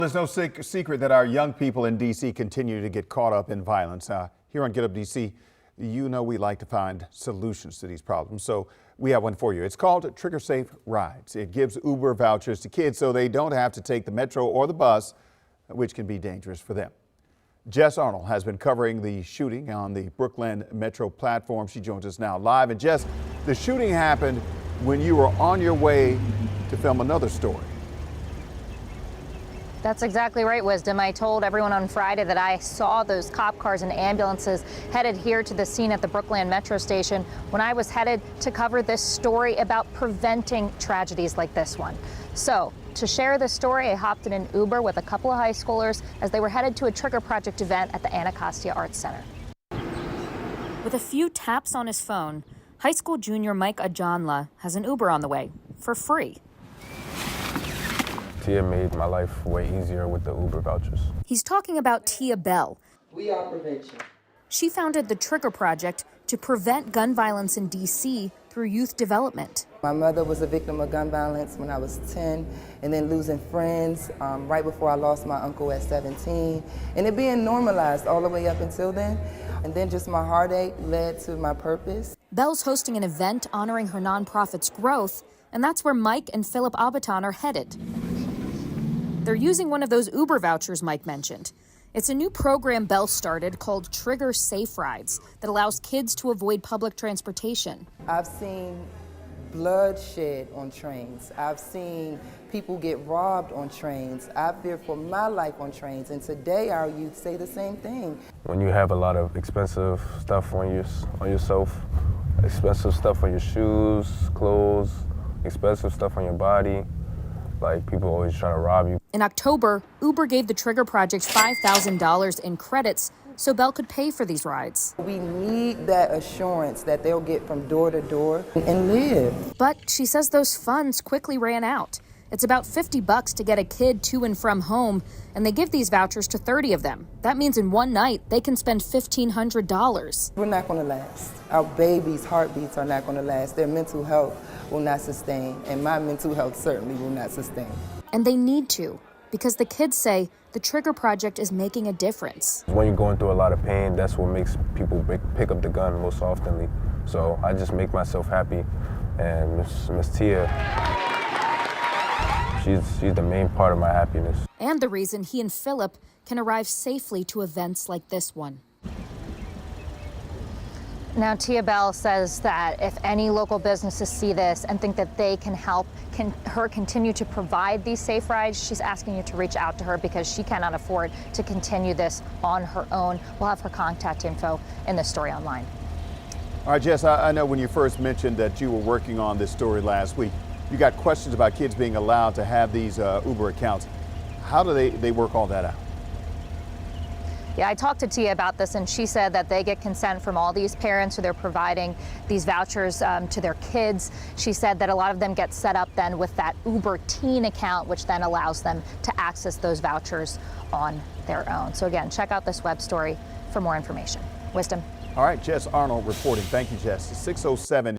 There's no secret that our young people in D.C. continue to get caught up in violence. Here on Get Up D.C., you know we like to find solutions to these problems, so we have one for you. It's called Trigger Safe Rides. It gives Uber vouchers to kids so they don't have to take the metro or the bus, which can be dangerous for them. Jess Arnold has been covering the shooting on the Brooklyn Metro platform. She joins us now live. And Jess, the shooting happened when you were on your way to film another story. That's exactly right, Wisdom. I told everyone on Friday that I saw those cop cars and ambulances headed here to the scene at the Brooklyn Metro station when I was headed to cover this story about preventing tragedies like this one. So, to share this story, I hopped in an Uber with a couple of high schoolers as they were headed to a Trigger Project event at the Anacostia Arts Center. With a few taps on his phone, high school junior Mike Ajanla has an Uber on the way for free. Tia made my life way easier with the Uber vouchers. He's talking about Tia Bell. We are prevention. She founded the T.R.I.G.G.E.R project to prevent gun violence in D.C. through youth development. My mother was a victim of gun violence when I was 10, and then losing friends right before I lost my uncle at 17, and it being normalized all the way up until then. And then just my heartache led to my purpose. Bell's hosting an event honoring her nonprofit's growth, and that's where Mike and Philip Abaton are headed. They're using one of those Uber vouchers Mike mentioned. It's a new program Bell started called Trigger Safe Rides that allows kids to avoid public transportation. I've seen bloodshed on trains. I've seen people get robbed on trains. I fear for my life on trains, and today our youth say the same thing. When you have a lot of expensive stuff on yourself, expensive stuff on your shoes, clothes, expensive stuff on your body, like people always try to rob you. In October, Uber gave the T.R.I.G.G.E.R project $5,000 in credits so Bell could pay for these rides. We need that assurance that they'll get from door to door and live. But she says those funds quickly ran out. It's about $50 to get a kid to and from home, and they give these vouchers to 30 of them. That means in one night, they can spend $1,500. We're not gonna last. Our babies' heartbeats are not gonna last. Their mental health will not sustain, and my mental health certainly will not sustain. And they need to, because the kids say the T.R.I.G.G.E.R project is making a difference. When you're going through a lot of pain, that's what makes people pick up the gun most oftenly. So I just make myself happy, and Miss Tia, she's the main part of my happiness. And the reason he and Philip can arrive safely to events like this one. Now, Tia Bell says that if any local businesses see this and think that they can help her continue to provide these safe rides, she's asking you to reach out to her because she cannot afford to continue this on her own. We'll have her contact info in the story online. All right, Jess, I know when you first mentioned that you were working on this story last week, you got questions about kids being allowed to have these Uber accounts. How do they work all that out? Yeah, I talked to Tia about this, and she said that they get consent from all these parents who they're providing these vouchers to their kids. She said that a lot of them get set up then with that Uber Teen account, which then allows them to access those vouchers on their own. So again, check out this web story for more information. Wisdom. All right, Jess Arnold reporting. Thank you, Jess. 6:07.